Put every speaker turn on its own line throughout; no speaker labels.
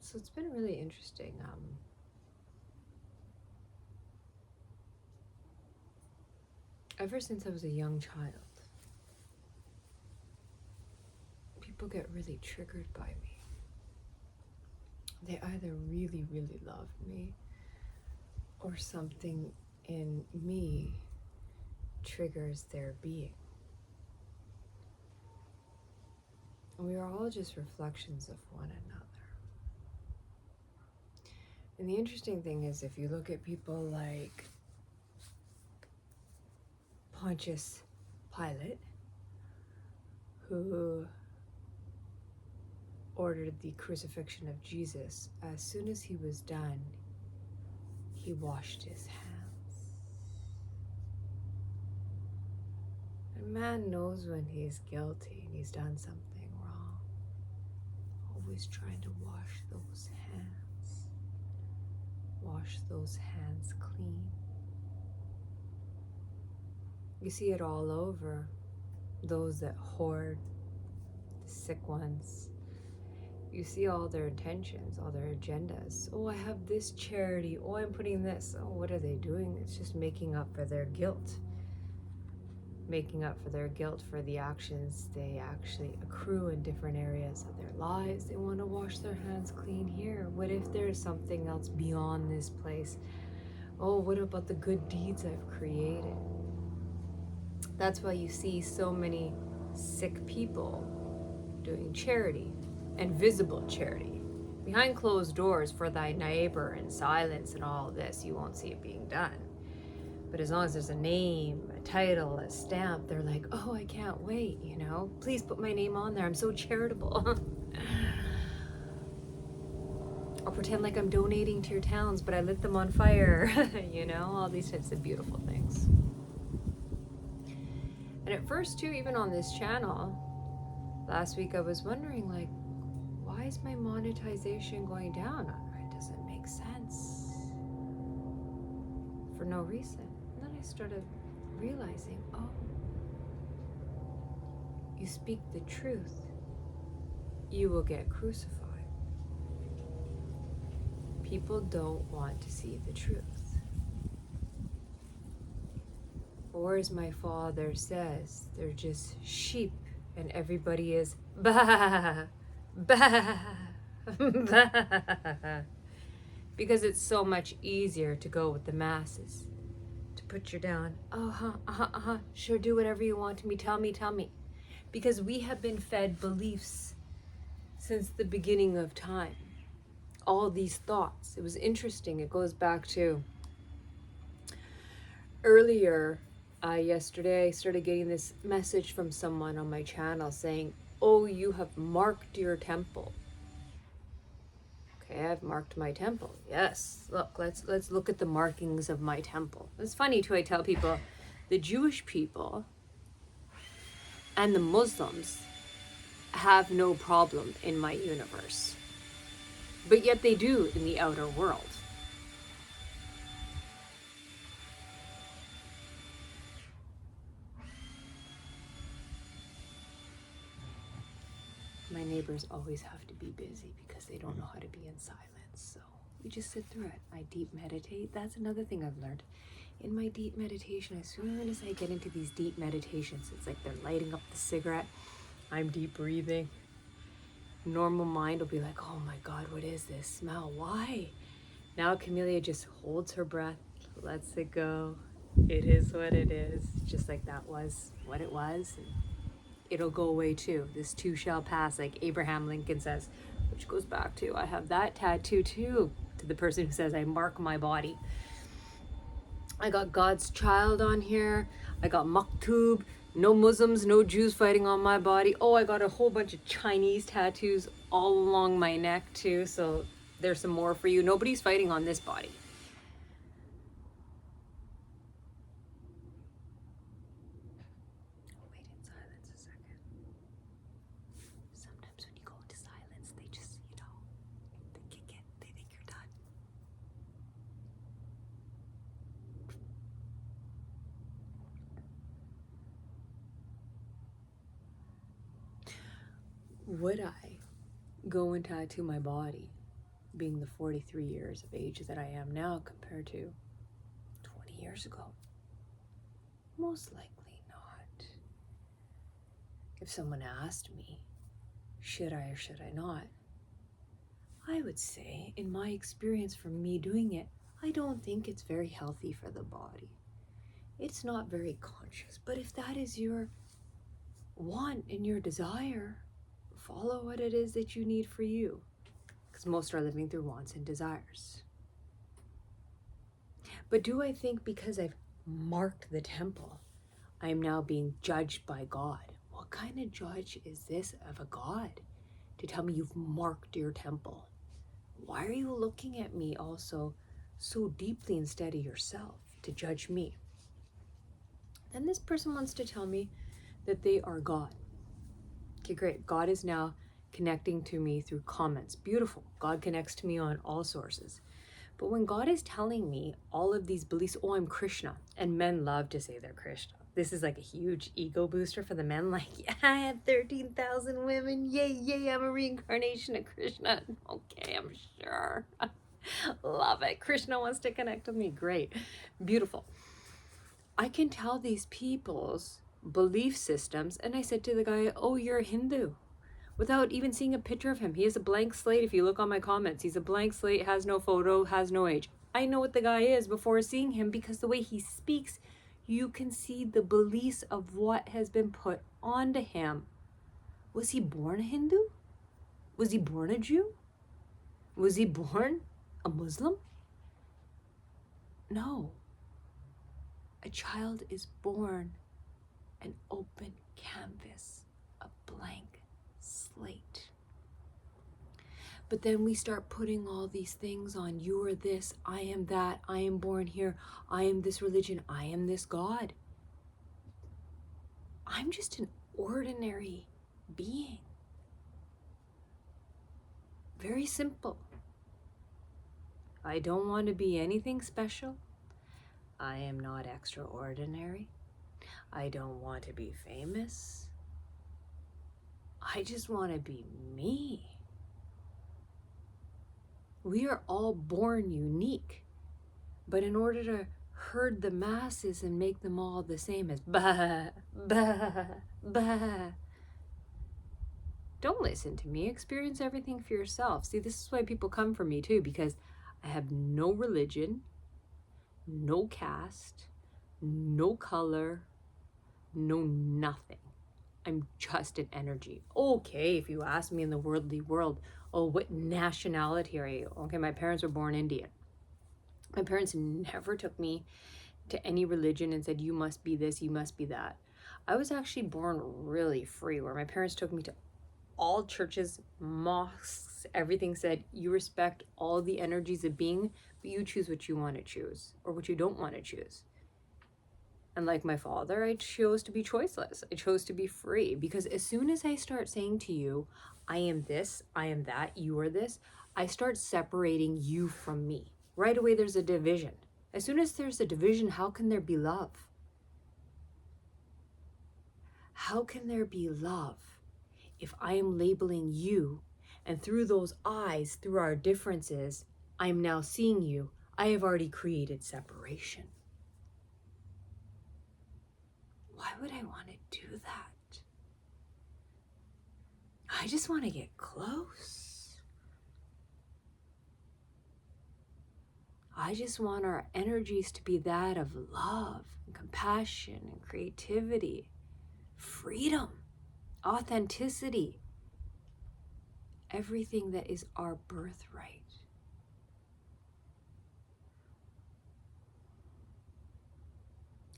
So it's been really interesting. Ever since I was a young child, people get really triggered by me. They either really, really love me, or something in me triggers their being. And we are all just reflections of one another. And the interesting thing is, if you look at people like Pontius Pilate, who ordered the crucifixion of Jesus, as soon as he was done, he washed his hands. A man knows when he's guilty and he's done something wrong. Always trying to wash those hands. Wash those hands clean. You see it all over. Those that hoard, the sick ones. You see all their intentions, all their agendas. Oh, I have this charity. Oh, I'm putting this. Oh, what are they doing? It's just making up for their guilt. Making up for their guilt for the actions they actually accrue in different areas of their lives. They want to wash their hands clean here. What if there's something else beyond this place? Oh, what about the good deeds I've created? That's why you see so many sick people doing charity, and visible charity. Behind closed doors for thy neighbor in silence and all of this, you won't see it being done. But as long as there's a name, a title, a stamp, they're like, oh, I can't wait, please put my name on there. I'm so charitable. I'll pretend like I'm donating to your towns, but I lit them on fire, all these types of beautiful things. And at first too, even on this channel, last week I was wondering, like, why is my monetization going down? It doesn't make sense. For no reason. And then I started realizing, oh, you speak the truth, you will get crucified. People don't want to see the truth. Or as my father says, they're just sheep and everybody is bah, bah, bah. Because it's so much easier to go with the masses. To put you down. Oh, sure, do whatever you want to me. Tell me. Because we have been fed beliefs since the beginning of time. All these thoughts. It was interesting. It goes back to earlier yesterday. I started getting this message from someone on my channel saying, oh, you have marked your temple. Okay, I've marked my temple. Yes, look, let's look at the markings of my temple. It's funny too, I tell people, the Jewish people and the Muslims have no problem in my universe. But yet they do in the outer world. My neighbors always have to be busy because they don't know how to be in silence. So we just sit through it. I deep meditate. That's another thing I've learned. In my deep meditation, as soon as I get into these deep meditations, it's like they're lighting up the cigarette. I'm deep breathing. Normal mind will be like, oh my God, what is this smell? Why? Now Camellia just holds her breath, lets it go. It is what it is. Just like that was what it was. And it'll go away too. This too shall pass, like Abraham Lincoln says, which goes back to, I have that tattoo too, to the person who says, I mark my body. I got God's child on here. I got Maktub. No Muslims, no Jews fighting on my body. Oh, I got a whole bunch of Chinese tattoos all along my neck too. So there's some more for you. Nobody's fighting on this body. Wait in silence a second. Sometimes when you go into silence, they just, they kick it. They think you're done. Would I go and tattoo my body being the 43 years of age that I am now compared to 20 years ago? Most likely not. If someone asked me, should I or should I not? I would say, in my experience from me doing it, I don't think it's very healthy for the body. It's not very conscious. But if that is your want and your desire, follow what it is that you need for you. Because most are living through wants and desires. But do I think because I've marked the temple, I'm now being judged by God? What kind of judge is this of a God to tell me you've marked your temple? Why are you looking at me also so deeply instead of yourself to judge me? And this person wants to tell me that they are God. Okay, great. God is now connecting to me through comments. Beautiful. God connects to me on all sources. But when God is telling me all of these beliefs, oh, I'm Krishna, and men love to say they're Krishna. This is like a huge ego booster for the men. Like, yeah, I have 13,000 women. Yay, yay, I'm a reincarnation of Krishna. Okay, I'm sure. Love it. Krishna wants to connect with me. Great. Beautiful. I can tell these people's belief systems. And I said to the guy, oh, you're a Hindu. Without even seeing a picture of him. He is a blank slate. If you look on my comments, he's a blank slate, has no photo, has no age. I know what the guy is before seeing him because the way he speaks, you can see the beliefs of what has been put onto him. Was he born a Hindu? Was he born a Jew? Was he born a Muslim? No. A child is born an open canvas, a blank slate. But then we start putting all these things on. You are this, I am that, I am born here, I am this religion, I am this God. I'm just an ordinary being. Very simple. I don't want to be anything special. I am not extraordinary. I don't want to be famous. I just want to be me. We are all born unique, but in order to herd the masses and make them all the same as bah, bah, bah, don't listen to me. Experience everything for yourself. See, this is why people come for me too, because I have no religion, no caste, no color, no nothing. I'm just an energy. Okay, if you ask me in the worldly world, oh, what nationality are you? Okay, my parents were born Indian. My parents never took me to any religion and said, you must be this, you must be that. I was actually born really free, where my parents took me to all churches, mosques, everything said, you respect all the energies of being, but you choose what you want to choose or what you don't want to choose. And like my father, I chose to be choiceless. I chose to be free, because as soon as I start saying to you, I am this, I am that, you are this, I start separating you from me. Right away, there's a division. As soon as there's a division, how can there be love? How can there be love if I am labeling you, and through those eyes, through our differences, I'm now seeing you? I have already created separation. Why would I want to do that? I just want to get close. I just want our energies to be that of love and compassion and creativity, freedom, authenticity, everything that is our birthright.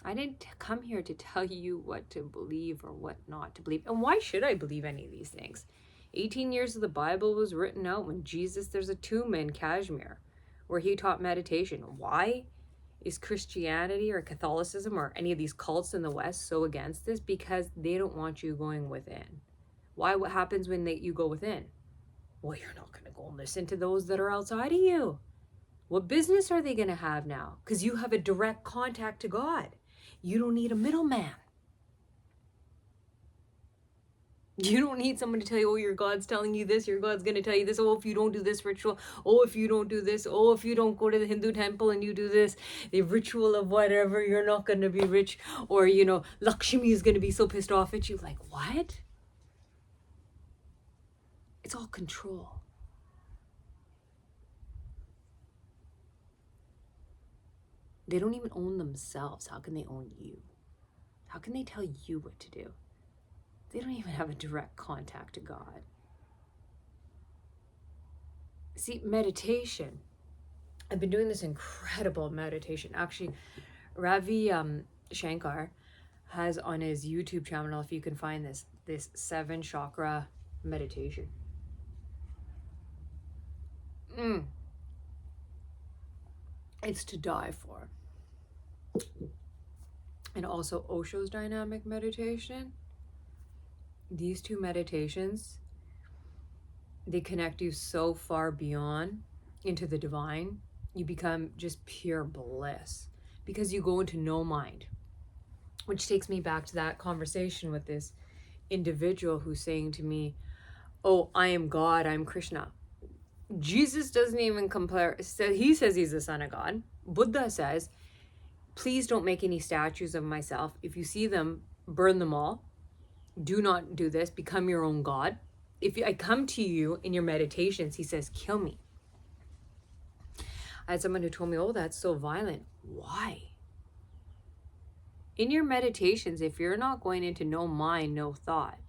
I didn't come here to tell you what to believe or what not to believe. And why should I believe any of these things? 18 years of the Bible was written out when Jesus, there's a tomb in Kashmir where he taught meditation. Why is Christianity or Catholicism or any of these cults in the West so against this? Because they don't want you going within. Why? What happens when you go within? Well, you're not going to go and listen to those that are outside of you. What business are they going to have now? Because you have a direct contact to God. You don't need a middleman. You don't need someone to tell you, oh, your God's telling you this, your God's going to tell you this, oh, if you don't do this ritual, oh, if you don't do this, oh, if you don't go to the Hindu temple and you do this, the ritual of whatever, you're not going to be rich, or, you know, Lakshmi is going to be so pissed off at you. Like, what? It's all control. They don't even own themselves. How can they own you? How can they tell you what to do? They don't even have a direct contact to God. See, meditation. I've been doing this incredible meditation. Actually, Ravi Shankar has on his YouTube channel, if you can find this 7 chakra meditation. It's to die for. And also Osho's dynamic meditation. These 2 meditations, they connect you so far beyond into the divine. You become just pure bliss because you go into no mind, which takes me back to that conversation with this individual who's saying to me, oh, I am God, I'm Krishna. Jesus doesn't even compare. He says he's the son of God. Buddha says, please don't make any statues of myself. If you see them, burn them all. Do not do this. Become your own God. If I come to you in your meditations, he says, kill me. I had someone who told me, oh, that's so violent. Why? In your meditations, if you're not going into no mind, no thought,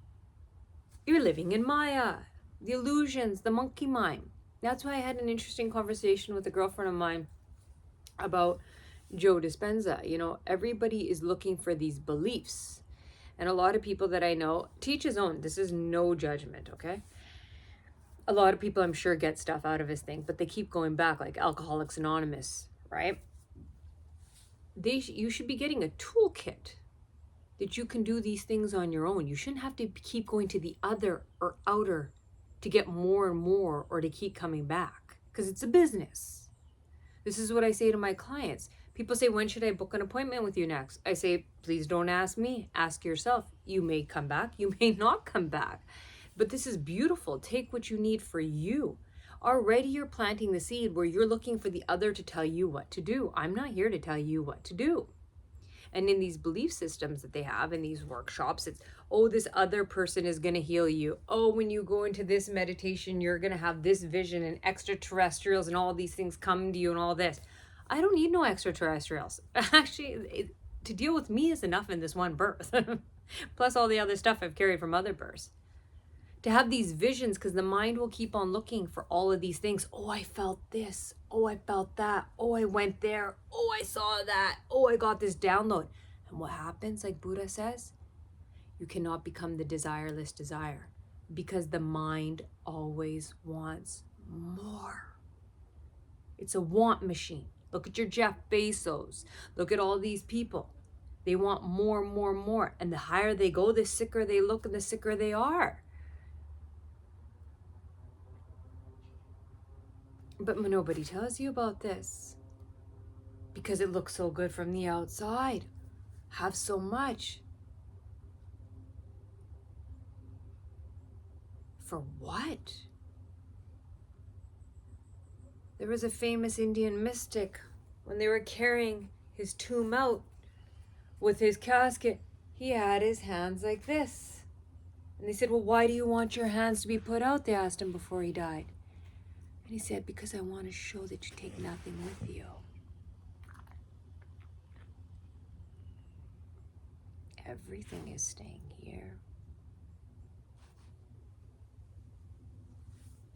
you're living in Maya, the illusions, the monkey mind. That's why I had an interesting conversation with a girlfriend of mine about Joe Dispenza. You know, everybody is looking for these beliefs. And a lot of people that I know, teach his own. This is no judgment, okay? A lot of people, I'm sure, get stuff out of his thing, but they keep going back, like Alcoholics Anonymous, right? You should be getting a toolkit that you can do these things on your own. You shouldn't have to keep going to the other or outer to get more and more or to keep coming back, because it's a business. This is what I say to my clients. People say, when should I book an appointment with you next? I say, please don't ask me. Ask yourself. You may come back. You may not come back. But this is beautiful. Take what you need for you. Already you're planting the seed where you're looking for the other to tell you what to do. I'm not here to tell you what to do. And in these belief systems that they have in these workshops, it's, oh, this other person is going to heal you. Oh, when you go into this meditation, you're going to have this vision and extraterrestrials and all these things come to you and all this. I don't need no extraterrestrials. Actually, to deal with me is enough in this one birth. Plus all the other stuff I've carried from other births. To have these visions, because the mind will keep on looking for all of these things. Oh, I felt this. Oh, I felt that. Oh, I went there. Oh, I saw that. Oh, I got this download. And what happens, like Buddha says? You cannot become the desireless desire, because the mind always wants more. It's a want machine. Look at your Jeff Bezos. Look at all these people. They want more, more, more. And the higher they go, the sicker they look and the sicker they are. But nobody tells you about this because it looks so good from the outside. Have so much. For what? There was a famous Indian mystic, when they were carrying his tomb out with his casket, he had his hands like this. And they said, well, why do you want your hands to be put out? They asked him before he died. And he said, because I want to show that you take nothing with you. Everything is staying here.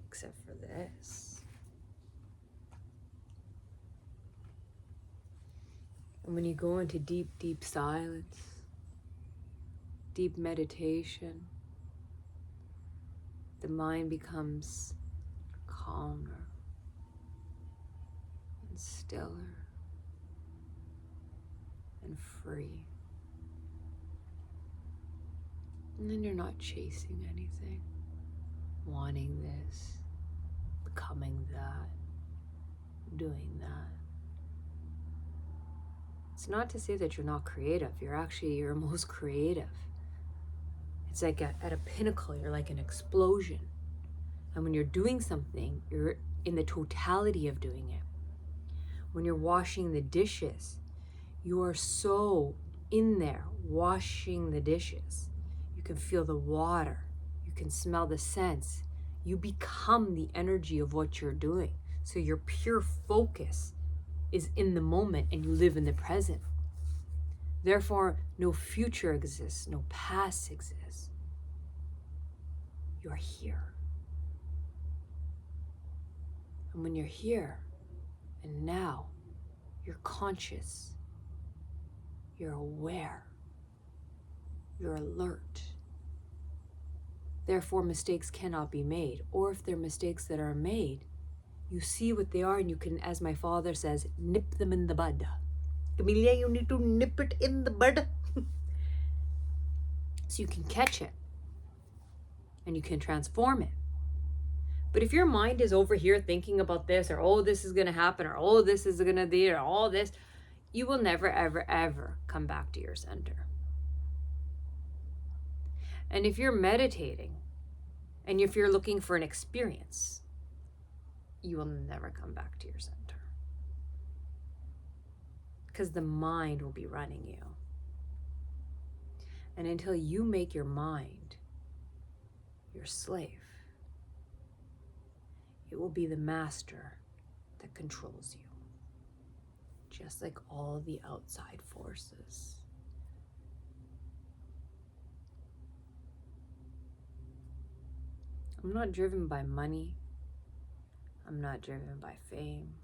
Except for this. And when you go into deep, deep silence, deep meditation, the mind becomes calmer and stiller and free. And then you're not chasing anything, wanting this, becoming that, doing that. It's not to say that you're not creative. You're actually your most creative. It's like at a pinnacle, you're like an explosion. And when you're doing something, you're in the totality of doing it. When you're washing the dishes, you are so in there washing the dishes. You can feel the water. You can smell the scents. You become the energy of what you're doing. So your pure focus is in the moment and you live in the present. Therefore, no future exists, no past exists. You're here. And when you're here and now, you're conscious, you're aware, you're alert. Therefore, mistakes cannot be made. Or if they're mistakes that are made, you see what they are and you can, as my father says, nip them in the bud. Camellia, you need to nip it in the bud. So you can catch it and you can transform it. But if your mind is over here thinking about this, or oh, this is going to happen, or oh, this is going to be, or all this, you will never, ever, ever come back to your center. And if you're meditating, and if you're looking for an experience, you will never come back to your center. Because the mind will be running you. And until you make your mind your slave, it will be the master that controls you. Just like all the outside forces. I'm not driven by money. I'm not driven by fame.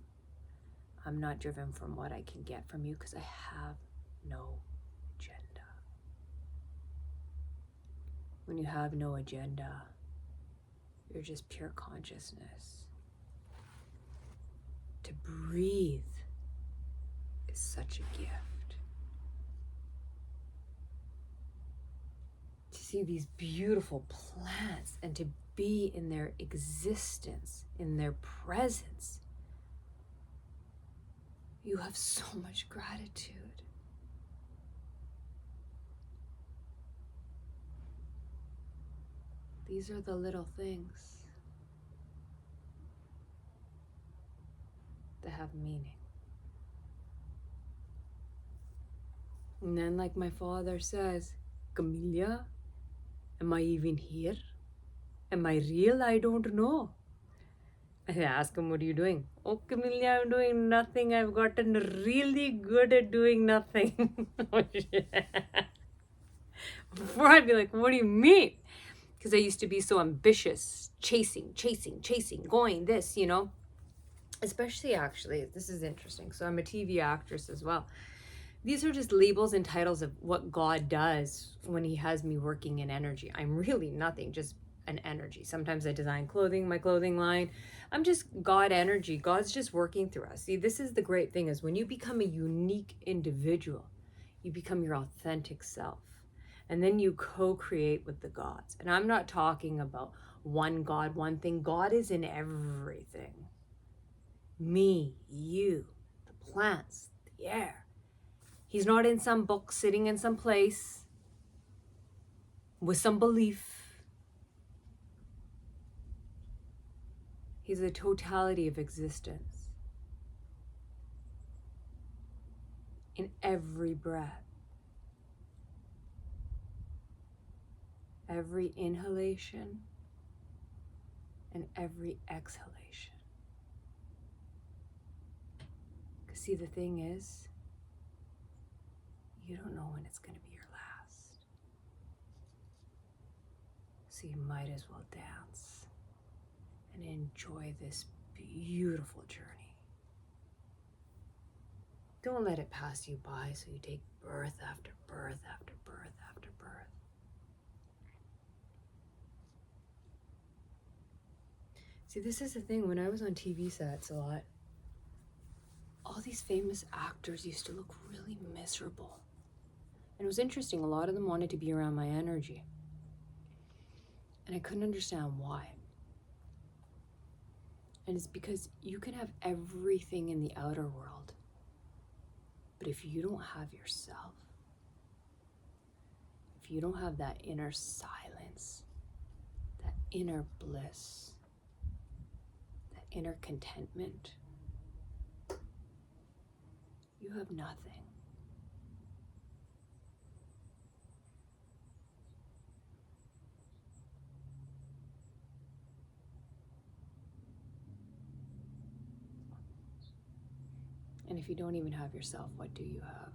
I'm not driven from what I can get from you because I have no agenda. When you have no agenda, you're just pure consciousness. To breathe is such a gift. To see these beautiful plants and to be in their existence, in their presence, you have so much gratitude. These are the little things that have meaning. And then, like my father says, Camellia, am I even here? Am I real? I don't know. I ask him, what are you doing? Oh, Camellia, I'm doing nothing. I've gotten really good at doing nothing. Before I'd be like, what do you mean? Because I used to be so ambitious, chasing, going this, Especially, actually, this is interesting. So I'm a TV actress as well. These are just labels and titles of what God does when he has me working in energy. I'm really nothing, just an energy. Sometimes I design clothing, my clothing line. I'm just God energy. God's just working through us. See, this is the great thing is when you become a unique individual, you become your authentic self. And then you co-create with the gods. And I'm not talking about one God, one thing. God is in everything. Me, you, the plants, the air. He's not in some book sitting in some place with some belief. He's the totality of existence in every breath. Every inhalation and every exhalation. Because see, the thing is, you don't know when it's going to be your last. So you might as well dance and enjoy this beautiful journey. Don't let it pass you by so you take birth after birth after birth after birth. See, this is the thing, when I was on TV sets a lot, all these famous actors used to look really miserable. And it was interesting, a lot of them wanted to be around my energy. And I couldn't understand why. And it's because you can have everything in the outer world, but if you don't have yourself, if you don't have that inner silence, that inner bliss, that inner contentment, you have nothing. And if you don't even have yourself, what do you have?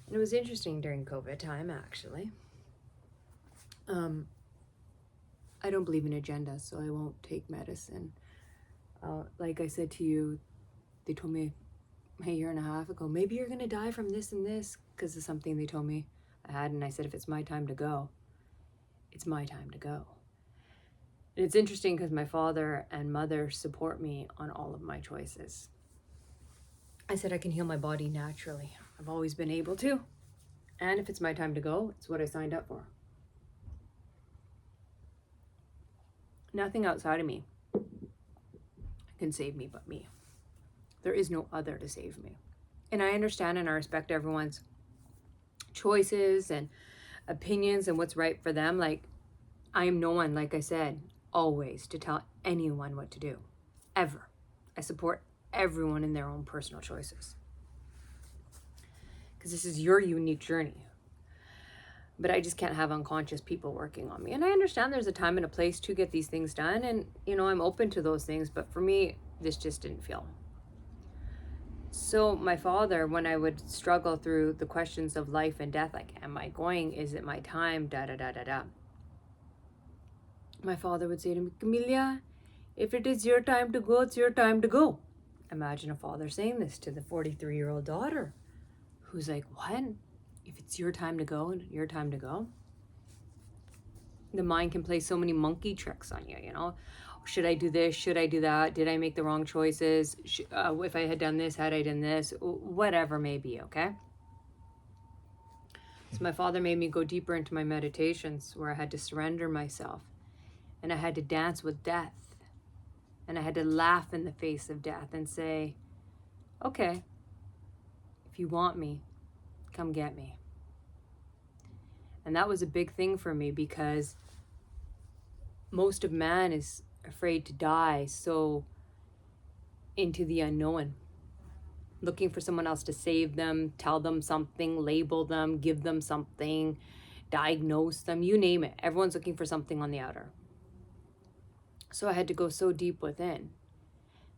And it was interesting during COVID time, actually. I don't believe in agendas, so I won't take medicine. Like I said to you, they told me a year and a half ago, maybe you're going to die from this and this, because of something they told me I had. And I said, if it's my time to go, it's my time to go. And it's interesting because my father and mother support me on all of my choices. I said I can heal my body naturally. I've always been able to. And if it's my time to go, it's what I signed up for. Nothing outside of me can save me but me. There is no other to save me. And I understand and I respect everyone's choices and opinions and what's right for them. Like, I am no one, like I said, always to tell anyone what to do, ever. I support everyone in their own personal choices, because this is your unique journey. But I just can't have unconscious people working on me. And I understand there's a time and a place to get these things done, and I'm open to those things, but for me, this just didn't feel. So my father, when I would struggle through the questions of life and death, like, am I going? Is it my time? Da da da da da. My father would say to me, Camelia, if it is your time to go, it's your time to go. Imagine a father saying this to the 43-year-old daughter, who's like, what? If it's your time to go and your time to go? The mind can play so many monkey tricks on you, Should I do this? Should I do that? Did I make the wrong choices? If I had done this, had I done this? Whatever may be, okay? So my father made me go deeper into my meditations, where I had to surrender myself. And I had to dance with death. And I had to laugh in the face of death and say, okay, if you want me, come get me. And that was a big thing for me, because most of man is afraid to die, so into the unknown, looking for someone else to save them, tell them something, label them, give them something, diagnose them, you name it. Everyone's looking for something on the outer. So I had to go so deep within.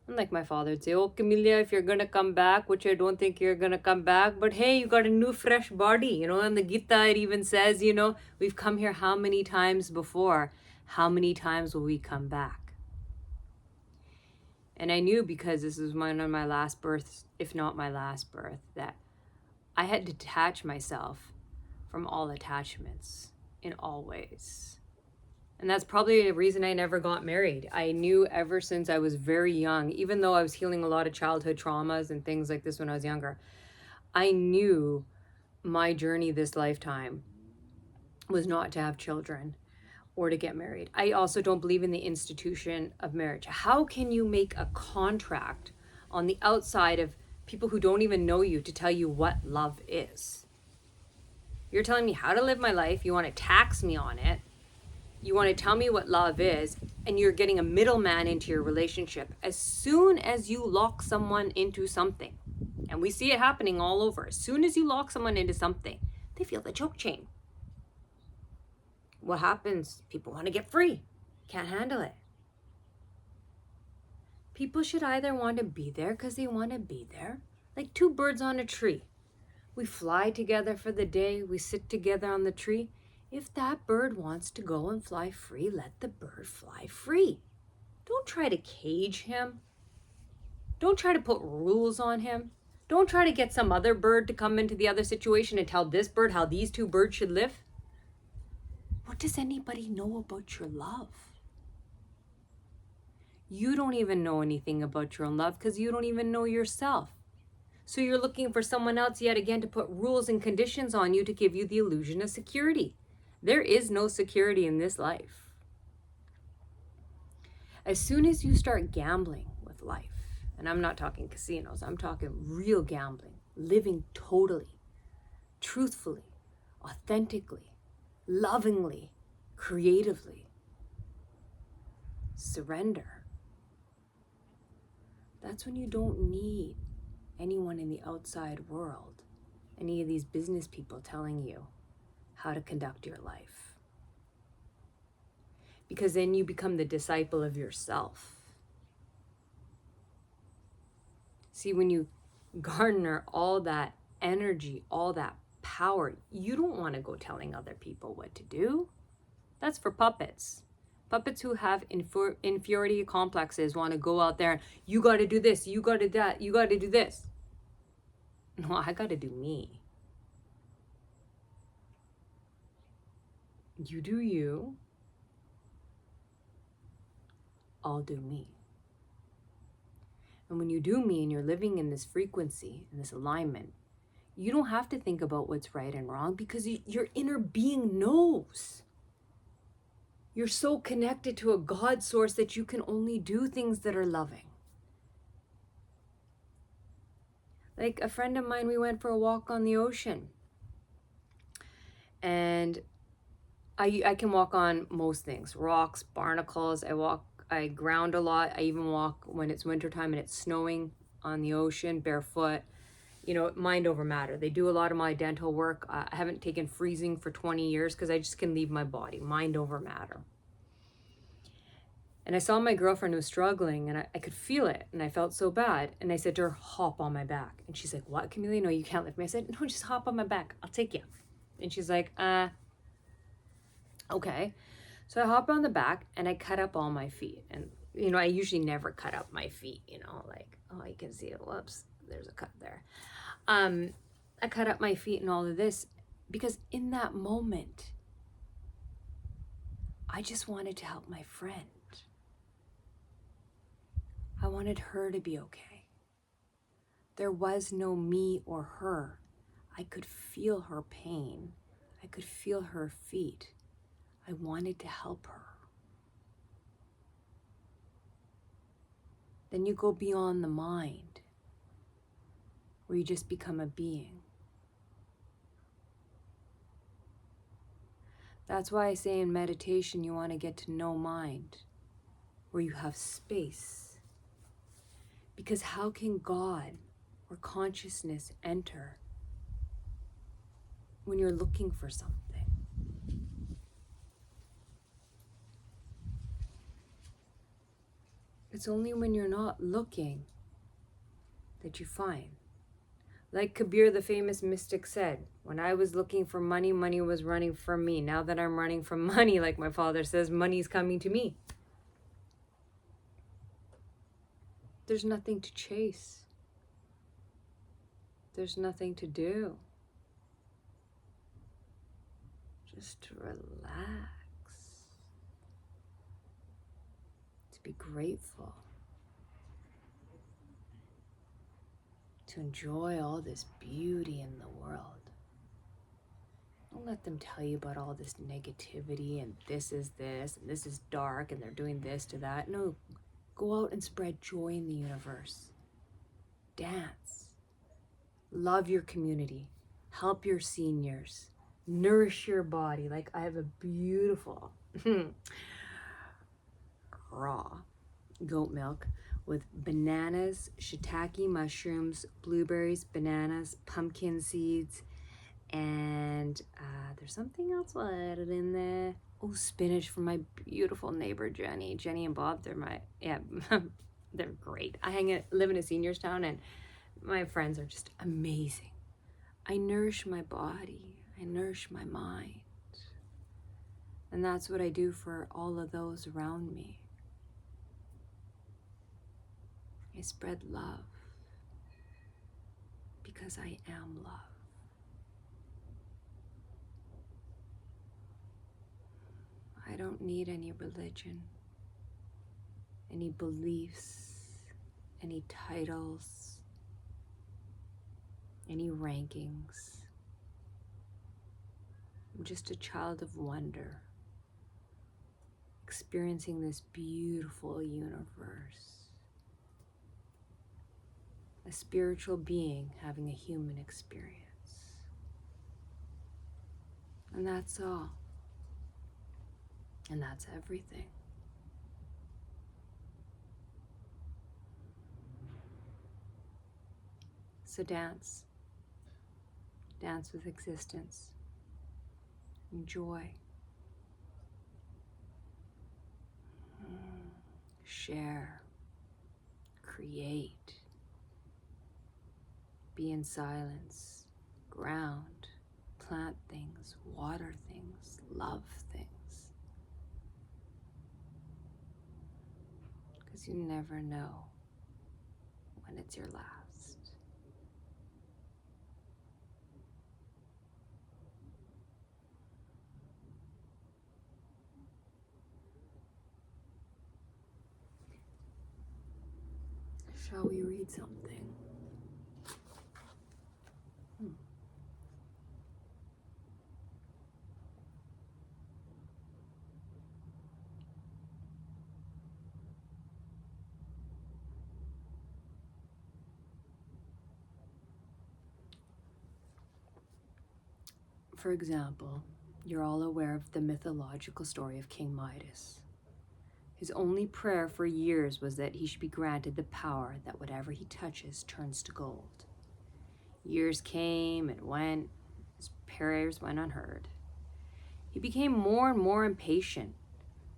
And like my father would say, oh, Camelia, if you're going to come back, which I don't think you're going to come back, but hey, you got a new fresh body, and the Gita, it even says, we've come here how many times before? How many times will we come back? And I knew, because this was one of my last births, if not my last birth, that I had to detach myself from all attachments in all ways. And that's probably the reason I never got married. I knew ever since I was very young, even though I was healing a lot of childhood traumas and things like this when I was younger, I knew my journey this lifetime was not to have children or to get married. I also don't believe in the institution of marriage. How can you make a contract on the outside of people who don't even know you to tell you what love is? You're telling me how to live my life. You want to tax me on it. You want to tell me what love is, and you're getting a middleman into your relationship. As soon as you lock someone into something, and we see it happening all over, as soon as you lock someone into something, they feel the choke chain. What happens? People want to get free. Can't handle it. People should either want to be there because they want to be there, like two birds on a tree. We fly together for the day. We sit together on the tree. If that bird wants to go and fly free, let the bird fly free. Don't try to cage him. Don't try to put rules on him. Don't try to get some other bird to come into the other situation and tell this bird how these two birds should live. What does anybody know about your love? You don't even know anything about your own love because you don't even know yourself. So you're looking for someone else yet again to put rules and conditions on you to give you the illusion of security. There is no security in this life. As soon as you start gambling with life, And I'm not talking casinos. I'm talking real gambling, living totally, truthfully, authentically, lovingly, creatively. Surrender. That's when you don't need anyone in the outside world, any of these business people telling you how to conduct your life. Because then you become the disciple of yourself. See, when you garner all that energy, all that power, you don't want to go telling other people what to do. That's for puppets. Puppets who have inferiority complexes want to go out there, you got to do this, you got to do that, you got to do this. No, I got to do me. You do you. I'll do me. And when you do me and you're living in this frequency, in this alignment, you don't have to think about what's right and wrong because your inner being knows. You're so connected to a God source that you can only do things that are loving. Like a friend of mine, we went for a walk on the ocean. And I can walk on most things, rocks, barnacles. I ground a lot. I even walk when it's wintertime and it's snowing on the ocean, barefoot. You know, mind over matter. They do a lot of my dental work. I haven't taken freezing for 20 years because I just can leave my body, mind over matter. And I saw my girlfriend was struggling and I could feel it and I felt so bad. And I said to her, hop on my back. And she's like, what, Camille? No, you can't lift me. I said, no, just hop on my back. I'll take you. And she's like, okay. So I hop on the back and I cut up all my feet. And, you know, I usually never cut up my feet, you know, like, oh, you can see it. Whoops, there's a cut there. I cut up my feet and all of this because in that moment, I just wanted to help my friend. I wanted her to be okay. There was no me or her. I could feel her pain. I could feel her feet. I wanted to help her. Then you go beyond the mind, where you just become a being. That's why I say in meditation you want to get to know mind, where you have space. Because how can God or consciousness enter when you're looking for something? It's only when you're not looking that you find. Like Kabir, the famous mystic, said, when I was looking for money, money was running from me. Now that I'm running from money, like my father says, money's coming to me. There's nothing to chase. There's nothing to do. Just to relax. To be grateful. To enjoy all this beauty in the world. Don't let them tell you about all this negativity and this is dark and they're doing this to that. No, go out and spread joy in the universe. Dance. Love your community. Help your seniors. Nourish your body. Like I have a beautiful raw goat milk with bananas, shiitake mushrooms, blueberries, bananas, pumpkin seeds, and there's something else I added in there. Oh, spinach from my beautiful neighbor Jenny. Jenny and Bob, they're great. I live in a seniors town and my friends are just amazing. I nourish my body. I nourish my mind. And that's what I do for all of those around me. I spread love because I am love. I don't need any religion, any beliefs, any titles, any rankings. I'm just a child of wonder, experiencing this beautiful universe. a spiritual being having a human experience. And that's all. And that's everything. So dance. Dance with existence. Enjoy. Share. Create. Be in silence. Ground. Plant things. Water things. Love things. Because you never know when it's your last. Shall we read something? For example, you're all aware of the mythological story of King Midas. His only prayer for years was that he should be granted the power that whatever he touches turns to gold. Years came and went, his prayers went unheard. He became more and more impatient,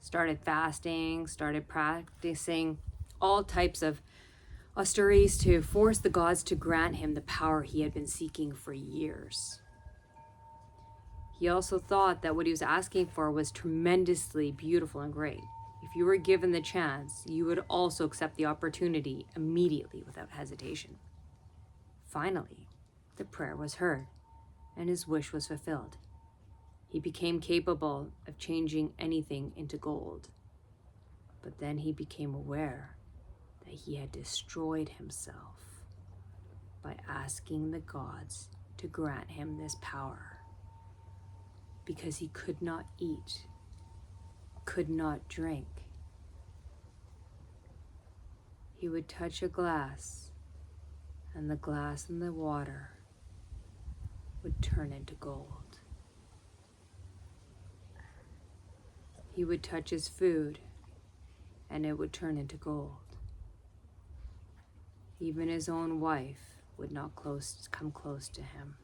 started fasting, started practicing all types of austerities to force the gods to grant him the power he had been seeking for years. He also thought that what he was asking for was tremendously beautiful and great. If you were given the chance, you would also accept the opportunity immediately without hesitation. Finally, the prayer was heard, and his wish was fulfilled. He became capable of changing anything into gold. But then he became aware that he had destroyed himself by asking the gods to grant him this power, because he could not eat, could not drink. He would touch a glass, and the glass and the water would turn into gold. He would touch his food, and it would turn into gold. Even his own wife would not come close to him.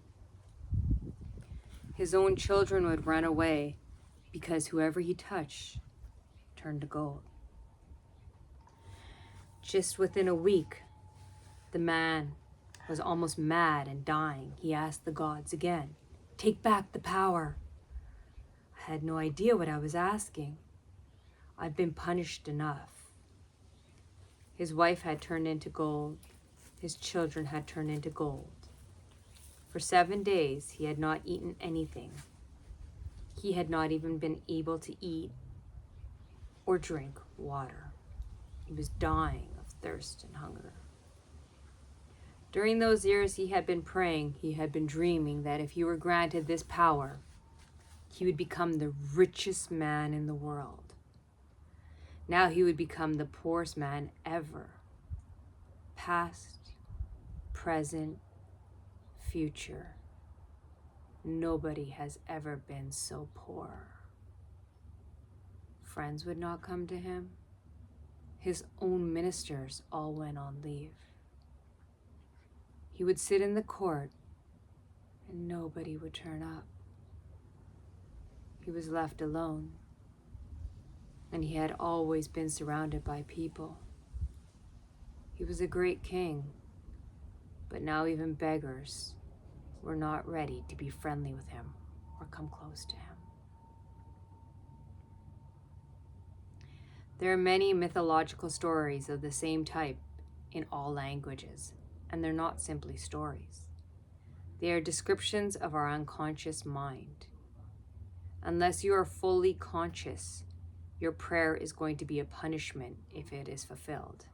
His own children would run away because whoever he touched turned to gold. Just within a week, the man was almost mad and dying. He asked the gods again, "Take back the power." I had no idea what I was asking. I've been punished enough. His wife had turned into gold. His children had turned into gold. For 7 days, he had not eaten anything. He had not even been able to eat or drink water. He was dying of thirst and hunger. During those years, he had been praying, he had been dreaming that if he were granted this power, he would become the richest man in the world. Now he would become the poorest man ever. Past, present, future. Nobody has ever been so poor. Friends would not come to him. His own ministers all went on leave. He would sit in the court and nobody would turn up. He was left alone, and he had always been surrounded by people. He was a great king, but now even beggars were not ready to be friendly with him or come close to him. There are many mythological stories of the same type in all languages, and they're not simply stories. They are descriptions of our unconscious mind. Unless you are fully conscious, your prayer is going to be a punishment if it is fulfilled.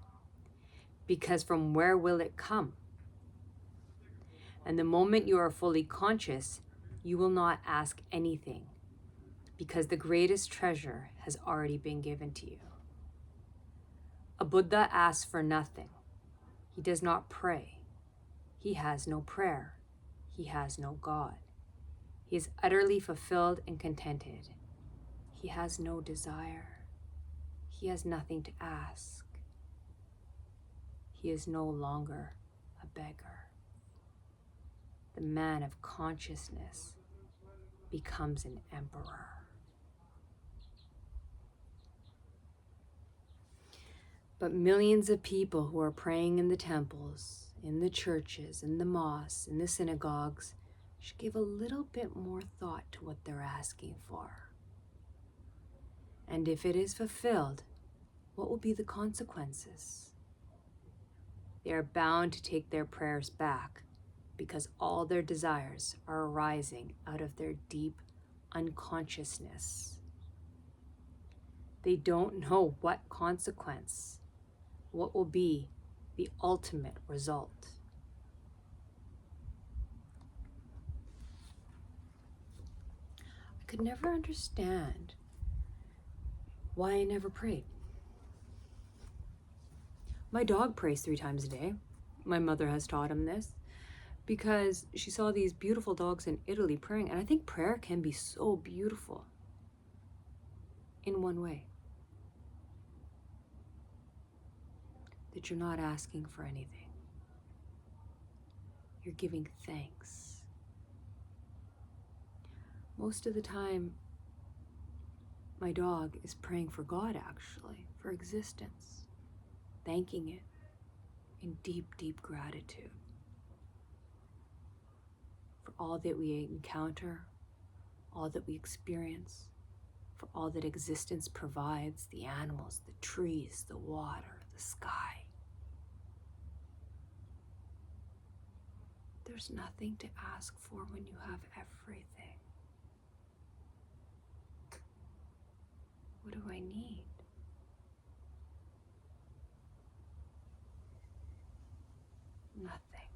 Because from where will it come? And the moment you are fully conscious, you will not ask anything, because the greatest treasure has already been given to you. A Buddha asks for nothing. He does not pray. He has no prayer. He has no God. He is utterly fulfilled and contented. He has no desire. He has nothing to ask. He is no longer a beggar. The man of consciousness becomes an emperor. But millions of people who are praying in the temples, in the churches, in the mosques, in the synagogues, should give a little bit more thought to what they're asking for. And if it is fulfilled, what will be the consequences? They are bound to take their prayers back because all their desires are arising out of their deep unconsciousness. They don't know what consequence, what will be the ultimate result. I could never understand why I never prayed. My dog prays 3 times a day. My mother has taught him this because she saw these beautiful dogs in Italy praying, and I think prayer can be so beautiful in one way. That you're not asking for anything. You're giving thanks. Most of the time, my dog is praying for God, actually, for existence, thanking it in deep, deep gratitude for all that we encounter, all that we experience, for all that existence provides, the animals, the trees, the water, the sky. There's nothing to ask for when you have everything. What do I need? Nothing.